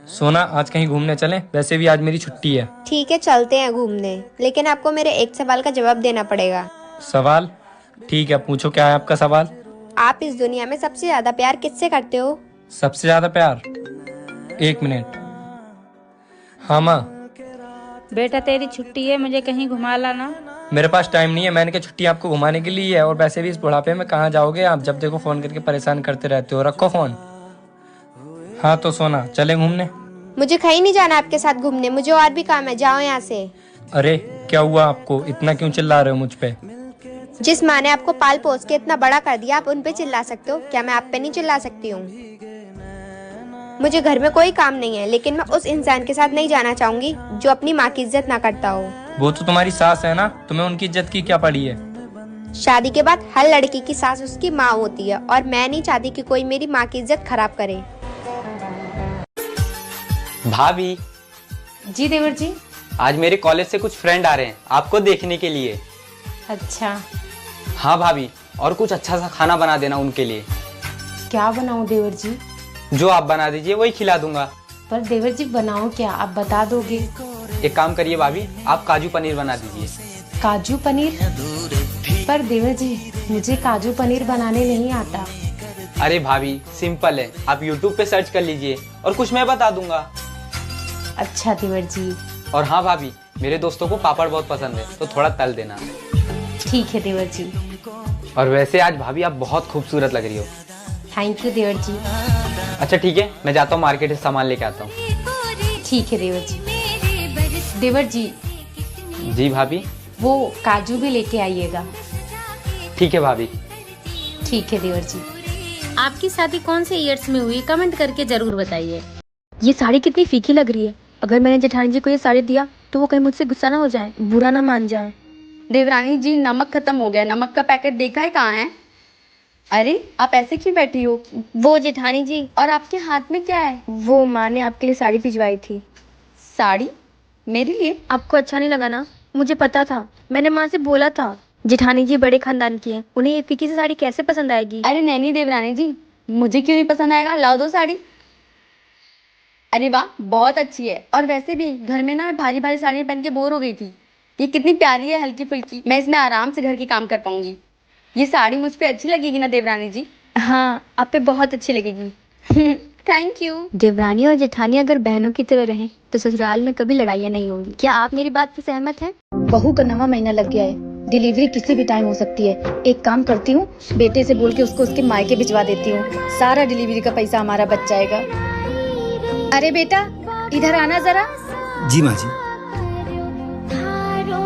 सोना, आज कहीं घूमने चलें? वैसे भी आज मेरी छुट्टी है। ठीक है, चलते हैं घूमने, लेकिन आपको मेरे एक सवाल का जवाब देना पड़ेगा। सवाल? ठीक है, पूछो, क्या है आपका सवाल? आप इस दुनिया में सबसे ज्यादा प्यार किससे करते हो? सबसे ज्यादा प्यार? 1 मिनट। हाँ माँ। बेटा तेरी छुट्टी है, मुझे कहीं घुमा लाना। मेरे पास टाइम नहीं है, मैंने कहा छुट्टी आपको घुमाने के लिए है, और वैसे भी इस बुढ़ापे में कहाँ जाओगे आप? जब देखो फोन करके परेशान करते रहते हो। रखो फोन। हाँ तो सोना, चले घूमने? मुझे कहीं नहीं जाना आपके साथ घूमने, मुझे और भी काम है, जाओ यहाँ से। अरे क्या हुआ आपको? इतना क्यों चिल्ला रहे हो मुझ पे? जिस माँ ने आपको पाल पोस के इतना बड़ा कर दिया, आप उन पे चिल्ला सकते हो? क्या मैं आप पे नहीं चिल्ला सकती हूँ? मुझे घर में कोई काम नहीं है, लेकिन मैं उस इंसान के साथ नहीं जाना चाहूंगी जो अपनी माँ की इज्जत ना करता हो। वो तो तुम्हारी सास है ना, तुम्हें उनकी इज्जत की क्या पड़ी है? शादी के बाद हर लड़की की सास उसकी माँ होती है, और मैं नहीं चाहती कि कोई मेरी माँ की इज्जत खराब करे। भाभी। जी देवर जी। आज मेरे कॉलेज से कुछ फ्रेंड आ रहे हैं आपको देखने के लिए। अच्छा। हाँ भाभी, और कुछ अच्छा सा खाना बना देना उनके लिए। क्या बनाऊं देवर जी? जो आप बना दीजिए वही खिला दूंगा। पर देवर जी बनाऊं क्या, आप बता दोगे? एक काम करिए भाभी, आप काजू पनीर बना दीजिए। काजू पनीर? पर देवर जी मुझे काजू पनीर बनाने नहीं आता। अरे भाभी सिंपल है, आप YouTube पे सर्च कर लीजिए और कुछ मैं बता दूंगा। अच्छा देवर जी। और हाँ भाभी, मेरे दोस्तों को पापड़ बहुत पसंद है, तो थोड़ा तल देना। ठीक है देवर जी। और वैसे आज भाभी आप बहुत खूबसूरत लग रही हो। थैंक यू देवर जी। अच्छा ठीक है, मैं जाता हूँ मार्केट से सामान लेके आता हूँ। ठीक है देवर जी। देवर जी जी भाभी। वो काजू भी लेके आइएगा। ठीक है भाभी। ठीक है देवर जी। आपकी शादी कौन से ईयर्स में हुई, कमेंट करके जरूर बताइए। ये साड़ी कितनी फीकी लग रही है। अगर मैंने जेठानी जी को ये साड़ी दिया तो वो कहीं मुझसे गुस्सा ना हो जाए, बुरा ना मान जाए। देवरानी जी, नमक खत्म हो गया, नमक का पैकेट देखा है कहाँ है? अरे आप ऐसे क्यों बैठी हो? वो जेठानी जी, और आपके हाथ में क्या है? वो माँ ने आपके लिए साड़ी भिजवाई थी। साड़ी? मेरे लिए? आपको अच्छा नहीं लगा ना? मुझे पता था, मैंने माँ से बोला था। जेठानी जी बड़े खानदान की हैं, उन्हें ये फीकी सी साड़ी कैसे पसंद आएगी? अरे नहीं देवरानी जी, मुझे क्यों नहीं पसंद आएगा, लाओ दो साड़ी। अरे वाह, बहुत अच्छी है। और वैसे भी घर में ना मैं भारी भारी साड़ियाँ पहन के बोर हो गई थी। ये कितनी प्यारी है, हल्की फुल्की, मैं इसमें आराम से घर के काम कर पाऊंगी। ये साड़ी मुझ पे अच्छी लगेगी ना देवरानी जी? हाँ, आप पे बहुत अच्छी लगेगी। Thank you. देवरानी और जेठानी अगर बहनों की तरह रहें तो ससुराल में कभी लड़ाइयाँ नहीं होंगी। क्या आप मेरी बात से सहमत हैं? बहू का 9वां महीना लग गया है, डिलीवरी किसी भी टाइम हो सकती है। एक काम करती हूँ, बेटे से बोल के उसको उसके मायके भिजवा देती हूँ, सारा डिलीवरी का पैसा हमारा बच जाएगा। अरे बेटा, इधर आना जरा। जी माँ जी।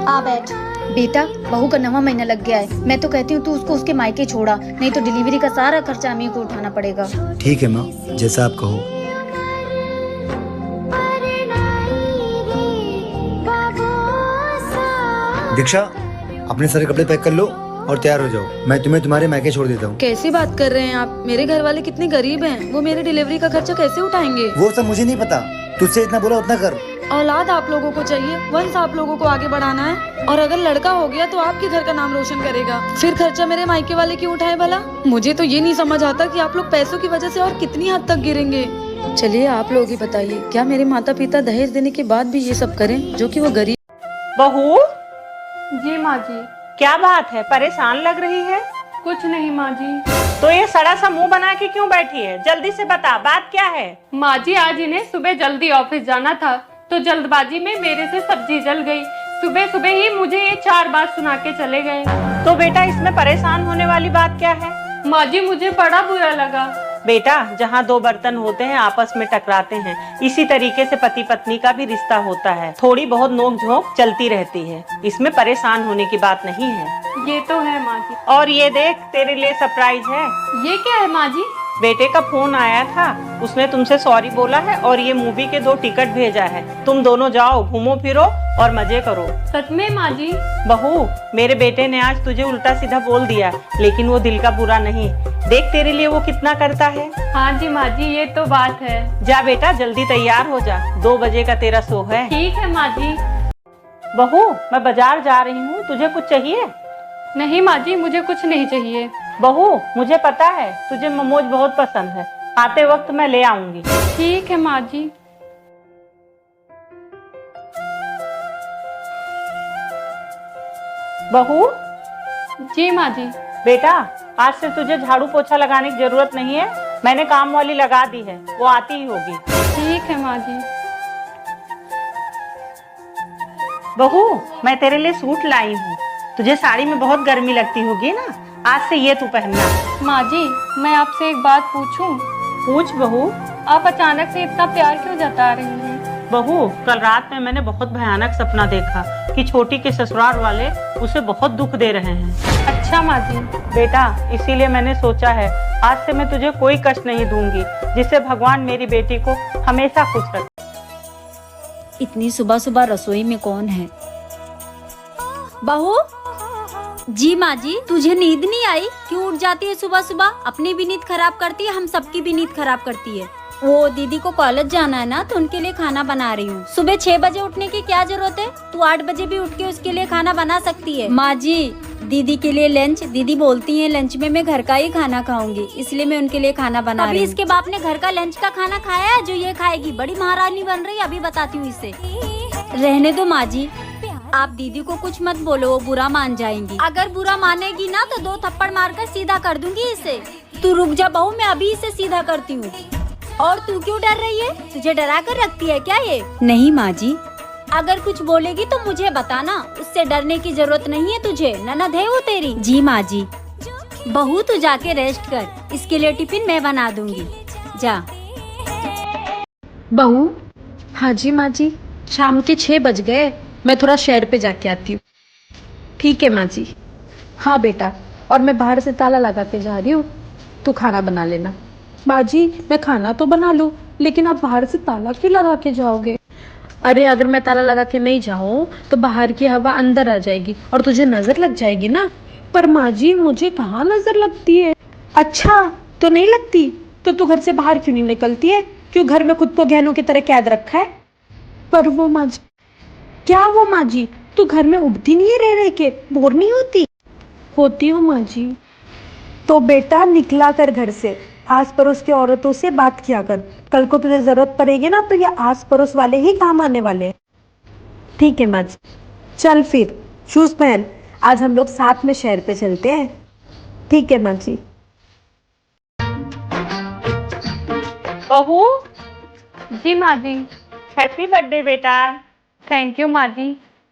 आ बैठ। बेटा, बहू का 9वां महीना लग गया है, मैं तो कहती हूँ तू उसको उसके मायके छोड़ा, नहीं तो डिलीवरी का सारा खर्चा हमें को उठाना पड़ेगा। ठीक है माँ, जैसा आप कहो। दीक्षा, अपने सारे कपड़े पैक कर लो और तैयार हो जाओ, मैं तुम्हें तुम्हारे मायके छोड़ देता हूँ। कैसी बात कर रहे हैं आप? मेरे घर वाले कितने गरीब हैं, वो मेरे डिलीवरी का खर्चा कैसे उठाएंगे? वो सब मुझे नहीं पता, तुझसे इतना बोला उतना कर। औलाद आप लोगों को चाहिए, वंश आप लोगों को आगे बढ़ाना है, और अगर लड़का हो गया तो आपके घर का नाम रोशन करेगा। फिर खर्चा मेरे मायके वाले क्यों उठाए भला? मुझे तो ये नहीं समझ आता कि आप लोग पैसों की वजह से और कितनी हद तक गिरेंगे। चलिए आप लोग ही बताइए, क्या मेरे माता पिता दहेज देने के बाद भी ये सब करें, जो कि वो गरीब? बहू। जी माँ जी। क्या बात है, परेशान लग रही है? कुछ नहीं माँ जी। तो ये सड़ा सा मुंह बना के क्यों बैठी है? जल्दी से बता, बात क्या है? माँ जी, आज इन्हें सुबह जल्दी ऑफिस जाना था, तो जल्दबाजी में मेरे से सब्जी जल गई। सुबह सुबह ही मुझे ये 4 बात सुना के चले गए। तो बेटा, इसमें परेशान होने वाली बात क्या है? माँ जी, मुझे बड़ा बुरा लगा। बेटा, जहाँ 2 बर्तन होते हैं आपस में टकराते हैं, इसी तरीके से पति पत्नी का भी रिश्ता होता है। थोड़ी बहुत नोक झोंक चलती रहती है, इसमें परेशान होने की बात नहीं है। ये तो है माँ जी। और ये देख, तेरे लिए सरप्राइज है। ये क्या है माँ जी? बेटे का फोन आया था, उसने तुमसे सॉरी बोला है और ये मूवी के 2 टिकट भेजा है। तुम दोनों जाओ, घूमो फिरो और मजे करो। सच में माँ जी? बहू, मेरे बेटे ने आज तुझे उल्टा सीधा बोल दिया, लेकिन वो दिल का बुरा नहीं। देख तेरे लिए वो कितना करता है। हाँ जी माँ जी, ये तो बात है। जा बेटा, जल्दी तैयार हो जा, 2 बजे का तेरा शो है। ठीक है माँ जी। बहू, मैं बाजार जा रही हूँ, तुझे कुछ चाहिए? नहीं माँ जी, मुझे कुछ नहीं चाहिए। बहू, मुझे पता है तुझे मोमोज बहुत पसंद है, आते वक्त मैं ले आऊंगी। ठीक है माँ जी। बहू जी माँ जी। बेटा, आज से तुझे झाड़ू पोछा लगाने की जरूरत नहीं है, मैंने काम वाली लगा दी है, वो आती ही होगी। ठीक है माँ जी। बहू, मैं तेरे लिए सूट लाई हूँ, तुझे साड़ी में बहुत गर्मी लगती होगी ना, आज से ये तू पहनना। माँ जी, मैं आपसे एक बात पूछूं? पूछ बहू। आप अचानक से इतना प्यार क्यों जता रही हैं? बहू, कल रात में मैंने बहुत भयानक सपना देखा कि छोटी के ससुराल वाले उसे बहुत दुख दे रहे हैं। अच्छा माँ जी। बेटा, इसीलिए मैंने सोचा है आज से मैं तुझे कोई कष्ट नहीं दूंगी, जिससे भगवान मेरी बेटी को हमेशा खुश रखे। इतनी सुबह सुबह रसोई में कौन है? बहू। जी माँ जी, तुझे नींद नहीं आई? क्यों उठ जाती है सुबह सुबह? अपनी भी नींद खराब करती है, हम सबकी भी नींद खराब करती है। वो दीदी को कॉलेज जाना है ना, तो उनके लिए खाना बना रही हूँ। सुबह 6 बजे उठने की क्या जरूरत है? तू 8 बजे भी उठ के उसके लिए खाना बना सकती है। माँ जी, दीदी के लिए लंच, दीदी बोलती है लंच में मैं घर का ही खाना खाऊंगी, इसलिए मैं उनके लिए खाना बना रही हूँ। अभी इसके बाप ने घर का लंच का खाना खाया है जो ये खाएगी? बड़ी महारानी बन रही है, अभी बताती हूँ इसे। रहने दो माँ जी, आप दीदी को कुछ मत बोलो, वो बुरा मान जाएंगी। अगर बुरा मानेगी ना तो 2 थप्पड़ मारकर सीधा कर दूंगी इसे। तू रुक जा बहू, मैं अभी इसे सीधा करती हूँ। और तू क्यों डर रही है? तुझे डरा कर रखती है क्या ये? नहीं माँ जी। अगर कुछ बोलेगी तो मुझे बताना, उससे डरने की जरूरत नहीं है तुझे। ननद है वो तेरी। जी माँ जी। बहू तू जाके रेस्ट कर, इसके लिए टिफिन मैं बना दूंगी, जा। बहू। हाँ जी माँ जी, शाम के 6 बज गए, मैं थोड़ा शहर पे जाके आती हूँ। ठीक है माँ जी। हाँ बेटा, और मैं बाहर से ताला लगा के जा रही हूँ, तू खाना बना लेना। माँ जी, मैं खाना तो बना लूँ, लेकिन आप बाहर से ताला क्यों लगा के जाओगे? अरे अगर मैं ताला लगा के नहीं जाऊँ तो बाहर की हवा अंदर आ जाएगी और तुझे नजर लग जाएगी ना। पर माँ जी, मुझे कहाँ नजर लगती है? अच्छा, तो नहीं लगती तो तू घर से बाहर क्यों नहीं निकलती है? क्यों घर में खुद को गहनों की तरह कैद रखा है? पर वो माँ जी, क्या वो माँ जी, तू घर में उबती नहीं है रह रह के? बोर नहीं होती? होती हूँ माँ जी। तो बेटा निकला कर घर से, आस पड़ोस की औरतों से बात किया कर। कल को तुझे जरूरत पड़ेगी ना तो ये आस पड़ोस वाले ही काम आने वाले हैं। ठीक है माँ जी। चल फिर शूज पहन, आज हम लोग साथ में शहर पे चलते हैं। ठीक है माँ जी। बहू। जी माँ जी। हैप्पी बर्थडे बेटा। थैंक यू माँ जी।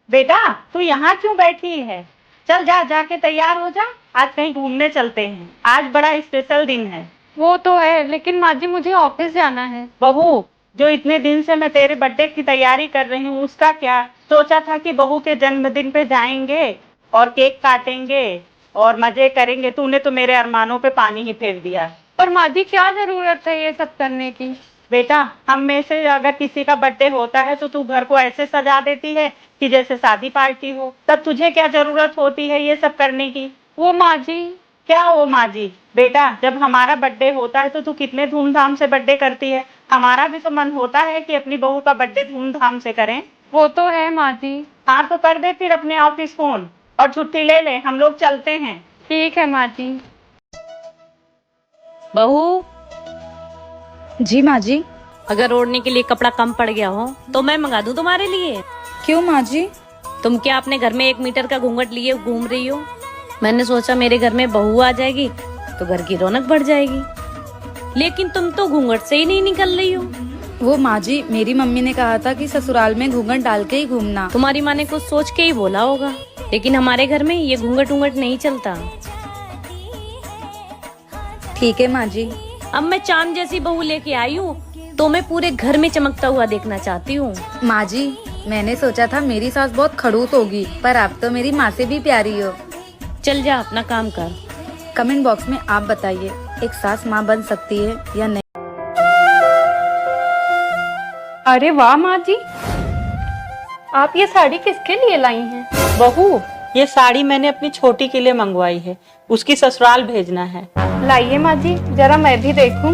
बेटा, तू यहाँ क्यों बैठी है? चल जा, जाके तैयार हो जा, आज कहीं घूमने चलते हैं, आज बड़ा स्पेशल दिन है। वो तो है, लेकिन माँ जी मुझे ऑफिस जाना है। बहू, जो इतने दिन से मैं तेरे बर्थडे की तैयारी कर रही हूँ उसका क्या? सोचा था कि बहू के जन्मदिन पे जाएंगे और केक काटेंगे और मजे करेंगे, तूने तो मेरे अरमानों पे पानी ही फेर दिया। पर माँ जी क्या जरूरत है ये सब करने की? बेटा, हम में से अगर किसी का बर्थडे होता है तो तू घर को ऐसे सजा देती है कि जैसे शादी पार्टी हो, तब तुझे क्या जरूरत होती है ये सब करने की? वो माँ जी। क्या वो माँ जी? बेटा, जब हमारा बर्थडे होता है तो तू कितने धूमधाम से बर्थडे करती है, हमारा भी तो मन होता है कि अपनी बहू का बर्थडे धूमधाम से करें। वो तो है माँ जी। हाँ तो कर दे फिर अपने ऑफिस फोन और छुट्टी ले ले, हम लोग चलते हैं। ठीक है माँ जी। बहू, जी माँ जी। अगर ओढ़ने के लिए कपड़ा कम पड़ गया हो तो मैं मंगा दूं तुम्हारे लिए। क्यों माँ जी? तुम क्या अपने घर में 1 मीटर का घूंघट लिए घूम रही हो? मैंने सोचा मेरे घर में बहू आ जाएगी तो घर की रौनक बढ़ जाएगी, लेकिन तुम तो घूंघट से ही नहीं निकल रही हो। वो माँ जी, मेरी मम्मी ने कहा था कि ससुराल में घूंघट डाल के ही घूमना। तुम्हारी माँ ने कुछ सोच के ही बोला होगा, लेकिन हमारे घर में ये घूंघट उंघट नहीं चलता। ठीक है माँ जी। अब मैं चांद जैसी बहू लेके आई हूँ तो मैं पूरे घर में चमकता हुआ देखना चाहती हूँ। माँ जी, मैंने सोचा था मेरी सास बहुत खड़ूस होगी, पर आप तो मेरी माँ से भी प्यारी हो। चल जा, अपना काम कर। कमेंट बॉक्स में आप बताइए, एक सास माँ बन सकती है या नहीं? अरे वाह माँ जी, आप ये साड़ी किसके लिए लाई हैं? बहू, ये साड़ी मैंने अपनी छोटी के लिए मंगवाई है, उसकी ससुराल भेजना है। लाइए माँ जी, जरा मैं भी देखूं।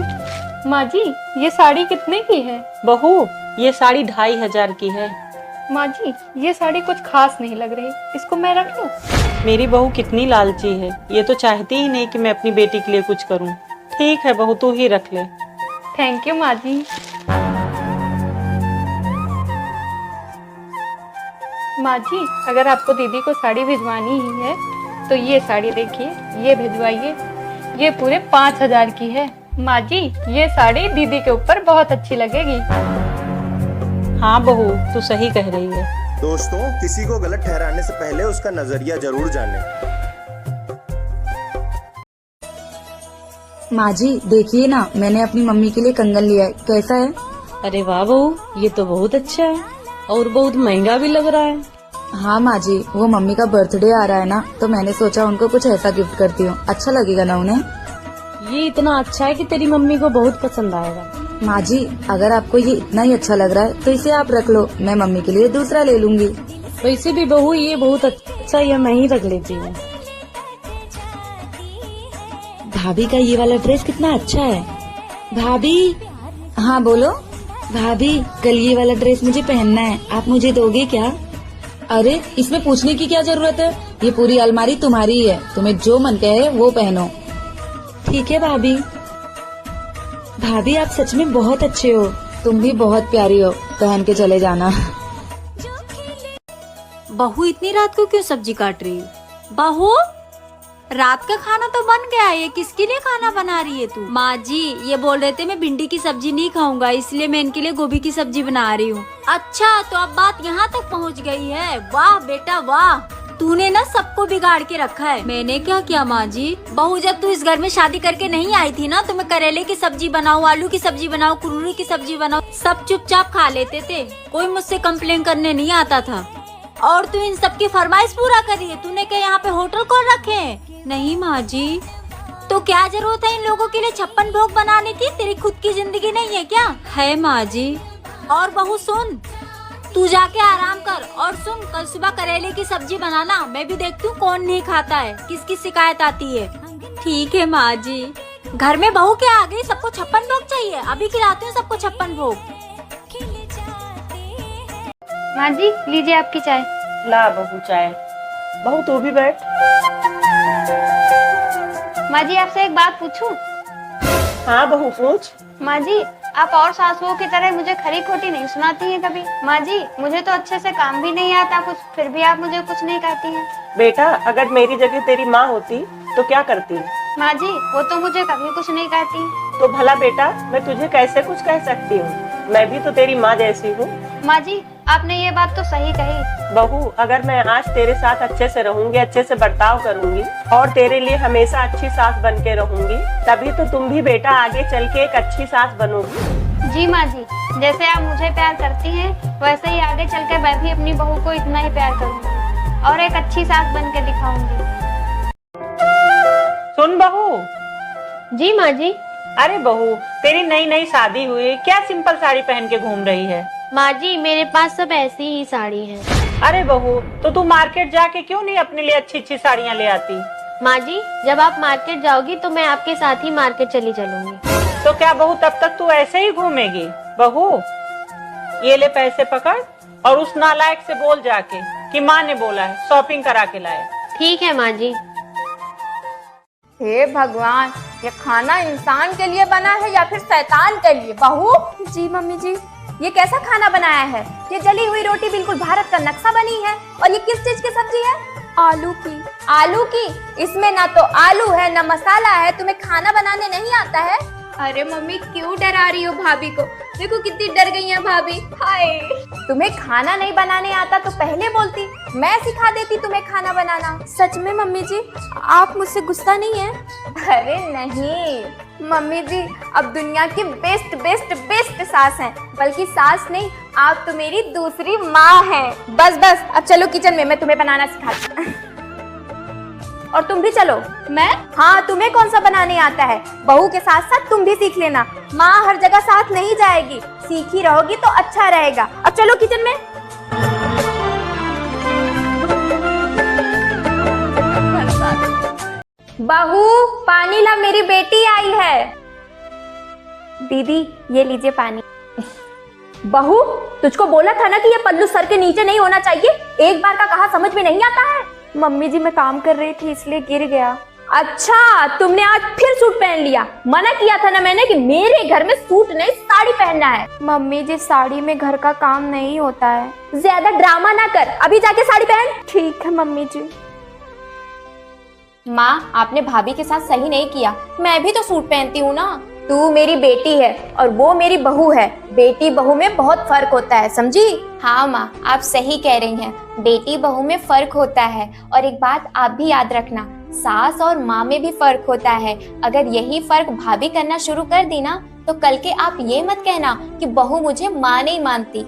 माँ जी, ये साड़ी कितने की है? बहू, ये साड़ी 2500 की है। माँ जी, ये साड़ी कुछ खास नहीं लग रही, इसको मैं रख लूं? मेरी बहू कितनी लालची है, ये तो चाहती ही नहीं कि मैं अपनी बेटी के लिए कुछ करूं। ठीक है बहू, तू ही रख ले। थैंक यू माँ जी। माँ जी, अगर आपको दीदी को साड़ी भिजवानी ही है तो ये साड़ी देखिए, ये भिजवाइए। ये पूरे 5,000 की है। माँ जी, ये साड़ी दीदी के ऊपर बहुत अच्छी लगेगी। हाँ बहू, तू सही कह रही है। दोस्तों, किसी को गलत ठहराने से पहले उसका नजरिया जरूर जानें। माँ जी देखिए ना, मैंने अपनी मम्मी के लिए कंगन लिया है, कैसा है? अरे वाह बहू, ये तो बहुत अच्छा है और बहुत महंगा भी लग रहा है। हाँ माँ जी, वो मम्मी का बर्थडे आ रहा है ना, तो मैंने सोचा उनको कुछ ऐसा गिफ्ट करती हूँ, अच्छा लगेगा ना उन्हें। ये इतना अच्छा है कि तेरी मम्मी को बहुत पसंद आएगा। माँ जी, अगर आपको ये इतना ही अच्छा लग रहा है तो इसे आप रख लो, मैं मम्मी के लिए दूसरा ले लूंगी। वैसे भी बहू ये बहुत अच्छा, ये मैं ही रख लेती हूँ। भाभी का ये वाला ड्रेस कितना अच्छा है। भाभी, हाँ बोलो। भाभी, कल ये वाला ड्रेस मुझे पहनना है, आप मुझे दोगे क्या? अरे इसमें पूछने की क्या जरूरत है, ये पूरी अलमारी तुम्हारी है, तुम्हें जो मन कहे वो पहनो। ठीक है भाभी। भाभी आप सच में बहुत अच्छे हो, तुम भी बहुत प्यारी हो, पहन के चले जाना। बहू इतनी रात को क्यों सब्जी काट रही है? बहू, रात का खाना तो बन गया है, ये किसके लिए खाना बना रही है तू? माँ जी, ये बोल रहे थे मैं भिंडी की सब्जी नहीं खाऊंगा, इसलिए मैं इनके लिए गोभी की सब्जी बना रही हूँ। अच्छा, तो अब बात यहाँ तक पहुँच गई है। वाह बेटा वाह, तूने ना सबको बिगाड़ के रखा है। मैंने क्या किया माँ जी? बहू, जब तू इस घर में शादी करके नहीं आई थी ना, तो मैं करेले की सब्जी बनाऊँ, आलू की सब्जी बनाऊँ, कुरमुरी की सब्जी बनाऊँ, सब चुपचाप खा लेते थे, कोई मुझसे कंप्लेन करने नहीं आता था। और तू इन सबकी फरमाइश पूरा करी है। तूने क्या यहाँ पे होटल खोल रखे हैं? नहीं माँ जी। तो क्या जरूरत है इन लोगों के लिए 56 भोग बनाने की? तेरी खुद की जिंदगी नहीं है क्या? है माँ जी। और बहू सुन, तू जाके आराम कर, और सुन, कल सुबह करेले की सब्जी बनाना, मैं भी देखती हूँ कौन नहीं खाता है, किसकी शिकायत आती है। ठीक है माँ जी। घर में बहू क्या आ गई, सबको 56 भोग चाहिए? अभी खिलाती हूँ सबको 56 भोग। माँ जी, लीजिए आपकी चाय। ला बहू चाय। बहू तू भी बैठ। माँ जी, आपसे एक बात पूछूं? हाँ बहू पूछ। माँ जी, आप और सासुओं की तरह मुझे खरी खोटी नहीं सुनाती हैं कभी। माँ जी, मुझे तो अच्छे से काम भी नहीं आता कुछ, फिर भी आप मुझे कुछ नहीं कहती हैं। बेटा, अगर मेरी जगह तेरी माँ होती तो क्या करती? माँ जी, वो तो मुझे कभी कुछ नहीं कहती। तो भला बेटा, मैं तुझे कैसे कुछ कह सकती हूँ? मैं भी तो तेरी माँ जैसी हूँ। माँ जी, आपने ये बात तो सही कही। बहू, अगर मैं आज तेरे साथ अच्छे से रहूंगी, अच्छे से बर्ताव करूंगी और तेरे लिए हमेशा अच्छी सास बन के रहूंगी, तभी तो तुम भी बेटा आगे चल के एक अच्छी सास बनोगी। जी माँ जी, जैसे आप मुझे प्यार करती हैं, वैसे ही आगे चल के मैं भी अपनी बहू को इतना ही प्यार करूंगी और एक अच्छी सास बन के दिखाऊंगी। सुन बहू। जी माँ जी। अरे बहू, तेरी नई नई शादी हुई, क्या सिंपल साड़ी पहन के घूम रही है? माँ जी, मेरे पास सब ऐसी ही साड़ी है। अरे बहू, तो तू मार्केट जाके क्यों नहीं अपने लिए अच्छी अच्छी साड़ियाँ ले आती? माँ जी, जब आप मार्केट जाओगी तो मैं आपके साथ ही मार्केट चली चलूंगी। तो क्या बहू तब तक तू ऐसे ही घूमेगी? बहू, ये ले पैसे पकड़ और उस नालायक से बोल जाके कि माँ ने बोला है शॉपिंग करा के लाए। ठीक है माँ जी। हे भगवान, ये खाना इंसान के लिए बना है या फिर शैतान के लिए? बहू जी। मम्मी जी, ये कैसा खाना बनाया है? ये जली हुई रोटी बिल्कुल भारत का नक्शा बनी है। और ये किस चीज की सब्जी है? आलू की। आलू की? इसमें ना तो आलू है ना मसाला है, तुम्हें खाना बनाने नहीं आता है? अरे मम्मी, क्यों डरा रही हो भाभी को? देखो कितनी डर गई है भाभी। हाय, तुम्हें खाना नहीं बनाने आता तो पहले बोलती, मैं सिखा देती तुम्हें खाना बनाना। सच में मम्मी जी, आप मुझसे गुस्सा नहीं है? अरे नहीं मम्मी जी, अब दुनिया की बेस्ट बेस्ट बेस्ट सास हैं, बल्कि सास नहीं, आप तो मेरी दूसरी माँ हैं। बस बस, अब चलो किचन में, मैं तुम्हें बनाना सिखाती हूँ। और तुम भी चलो। मैं? हाँ, तुम्हें कौन सा बनाने आता है? बहू के साथ साथ तुम भी सीख लेना। माँ हर जगह साथ नहीं जाएगी, सीखी रहोगी तो अच्छा रहेगा। अब चलो किचन में। बहू, पानी ला, मेरी बेटी आई है। दीदी, ये लीजिए पानी। बहू, तुझको बोला था ना कि ये पल्लू सर के नीचे नहीं होना चाहिए, एक बार का कहा समझ में नहीं आता है? मम्मी जी, मैं काम कर रही थी इसलिए गिर गया। अच्छा, तुमने आज फिर सूट पहन लिया? मना किया था ना मैंने कि मेरे घर में सूट नहीं साड़ी पहनना है। मम्मी जी साड़ी में घर का काम नहीं होता है। ज्यादा ड्रामा ना कर, अभी जाके साड़ी पहन। ठीक है मम्मी जी। माँ आपने भाभी के साथ सही नहीं किया, मैं भी तो सूट पहनती हूँ ना। तू मेरी बेटी है और वो मेरी बहू है, बेटी बहू में बहुत फर्क होता है, समझी? हाँ माँ आप सही कह रही हैं, बेटी बहू में फर्क होता है। और एक बात आप भी याद रखना, सास और माँ में भी फर्क होता है। अगर यही फर्क भाभी करना शुरू कर दी ना तो कल के आप ये मत कहना कि बहू मुझे माँ नहीं मानती।